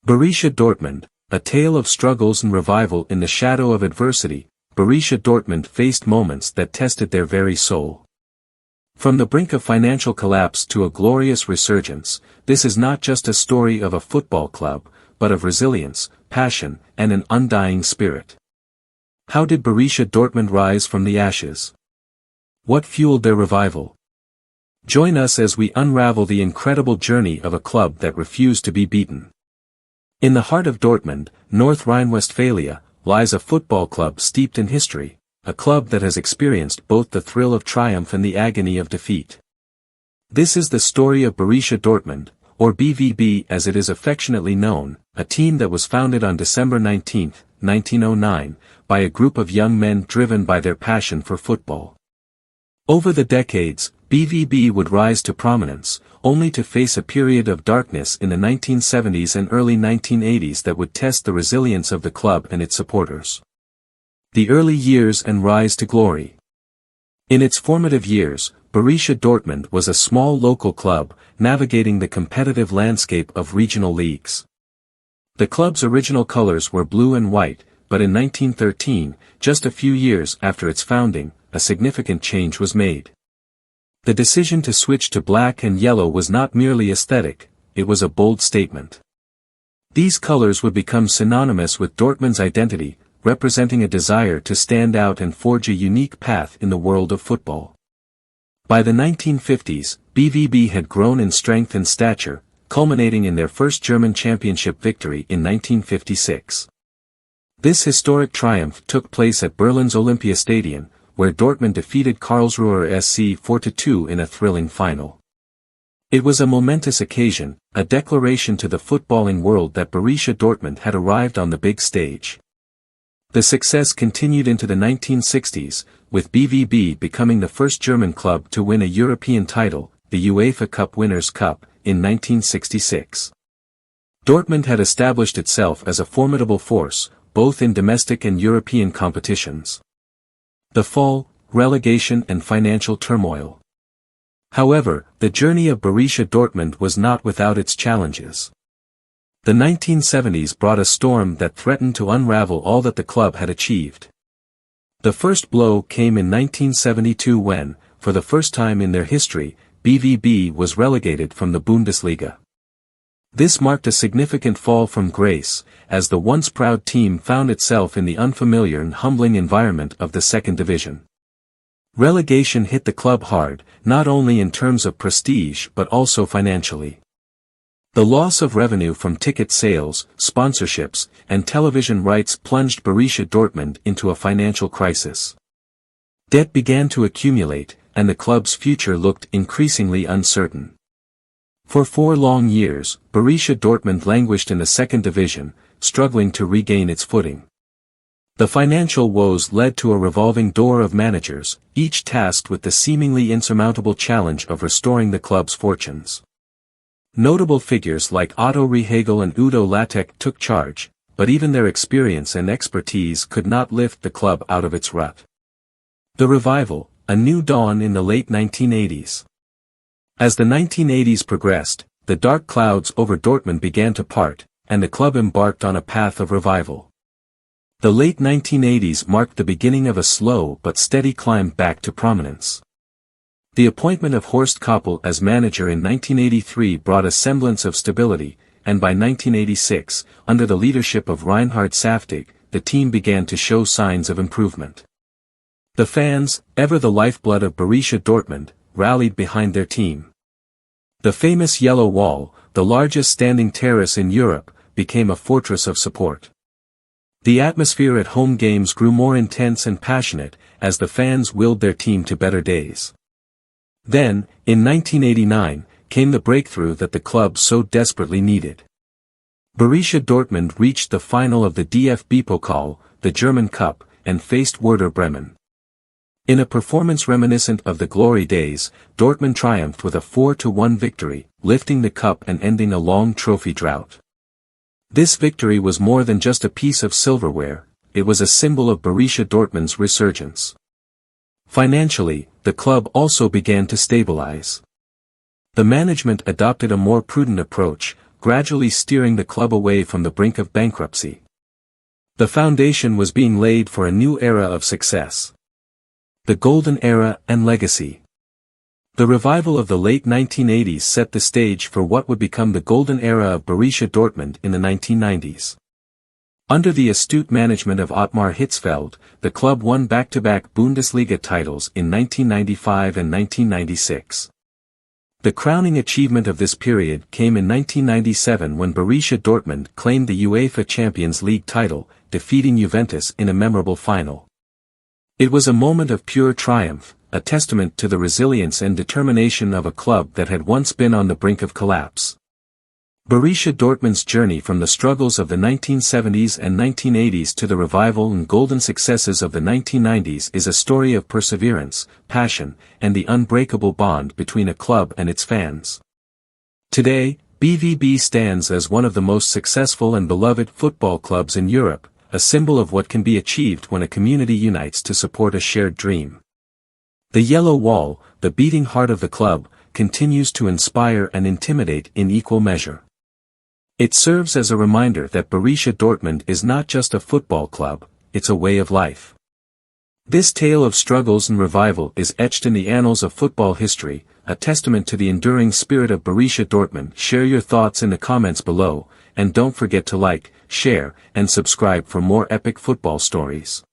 Borussia Dortmund, a tale of struggles and revival in the shadow of adversity. Borussia Dortmund faced moments that tested their very soul. From the brink of financial collapse to a glorious resurgence, this is not just a story of a football club, but of resilience, passion, and an undying spirit. How did Borussia Dortmund rise from the ashes? What fueled their revival? Join us as we unravel the incredible journey of a club that refused to be beaten. In the heart of Dortmund, North Rhine-Westphalia, lies a football club steeped in history, a club that has experienced both the thrill of triumph and the agony of defeat. This is the story of Borussia Dortmund, or BVB as it is affectionately known, a team that was founded on December 19, 1909, by a group of young men driven by their passion for football. Over the decades, BVB would rise to prominence, only to face a period of darkness in the 1970s and early 1980s that would test the resilience of the club and its supporters. The early years and rise to glory. In its formative years, Borussia Dortmund was a small local club, navigating the competitive landscape of regional leagues. The club's original colors were blue and white, but in 1913, just a few years after its founding, a significant change was made. The decision to switch to black and yellow was not merely aesthetic, it was a bold statement. These colors would become synonymous with Dortmund's identity, representing a desire to stand out and forge a unique path in the world of football. By the 1950s, BVB had grown in strength and stature, culminating in their first German championship victory in 1956. This historic triumph took place at Berlin's Olympiastadion, where Dortmund defeated Karlsruher SC 4-2 in a thrilling final. It was a momentous occasion, a declaration to the footballing world that Borussia Dortmund had arrived on the big stage. The success continued into the 1960s, with BVB becoming the first German club to win a European title, the UEFA Cup Winners' Cup, in 1966. Dortmund had established itself as a formidable force, both in domestic and European competitions. The fall, relegation and financial turmoil. However, the journey of Borussia Dortmund was not without its challenges. The 1970s brought a storm that threatened to unravel all that the club had achieved. The first blow came in 1972 when, for the first time in their history, BVB was relegated from the Bundesliga. This marked a significant fall from grace, as the once proud team found itself in the unfamiliar and humbling environment of the second division. Relegation hit the club hard, not only in terms of prestige but also financially. The loss of revenue from ticket sales, sponsorships, and television rights plunged Borussia Dortmund into a financial crisis. Debt began to accumulate, and the club's future looked increasingly uncertain. For 4 long years, Borussia Dortmund languished in the second division, struggling to regain its footing. The financial woes led to a revolving door of managers, each tasked with the seemingly insurmountable challenge of restoring the club's fortunes. Notable figures like Otto Rehagel and Udo Lattek took charge, but even their experience and expertise could not lift the club out of its rut. The revival, a new dawn in the late 1980s. As the 1980s progressed, the dark clouds over Dortmund began to part, and the club embarked on a path of revival. The late 1980s marked the beginning of a slow but steady climb back to prominence. The appointment of Horst Koppel as manager in 1983 brought a semblance of stability, and by 1986, under the leadership of Reinhard Saftig, the team began to show signs of improvement. The fans, ever the lifeblood of Borussia Dortmund, rallied behind their team. The famous Yellow Wall, the largest standing terrace in Europe, became a fortress of support. The atmosphere at home games grew more intense and passionate, as the fans willed their team to better days. Then, in 1989, came the breakthrough that the club so desperately needed. Borussia Dortmund reached the final of the DFB Pokal, the German Cup, and faced Werder Bremen. In a performance reminiscent of the glory days, Dortmund triumphed with a 4-1 victory, lifting the cup and ending a long trophy drought. This victory was more than just a piece of silverware, it was a symbol of Borussia Dortmund's resurgence. Financially, the club also began to stabilize. The management adopted a more prudent approach, gradually steering the club away from the brink of bankruptcy. The foundation was being laid for a new era of success. The Golden Era and Legacy. The revival of the late 1980s set the stage for what would become the Golden Era of Borussia Dortmund in the 1990s. Under the astute management of Ottmar Hitzfeld, the club won back-to-back Bundesliga titles in 1995 and 1996. The crowning achievement of this period came in 1997 when Borussia Dortmund claimed the UEFA Champions League title, defeating Juventus in a memorable final. It was a moment of pure triumph, a testament to the resilience and determination of a club that had once been on the brink of collapse. Borussia Dortmund's journey from the struggles of the 1970s and 1980s to the revival and golden successes of the 1990s is a story of perseverance, passion, and the unbreakable bond between a club and its fans. Today, BVB stands as one of the most successful and beloved football clubs in Europe, a symbol of what can be achieved when a community unites to support a shared dream. The yellow wall, the beating heart of the club, continues to inspire and intimidate in equal measure. It serves as a reminder that Borussia Dortmund is not just a football club, it's a way of life. This tale of struggles and revival is etched in the annals of football history, a testament to the enduring spirit of Borussia Dortmund. Share your thoughts in the comments below, and don't forget to like, share, and subscribe for more epic football stories.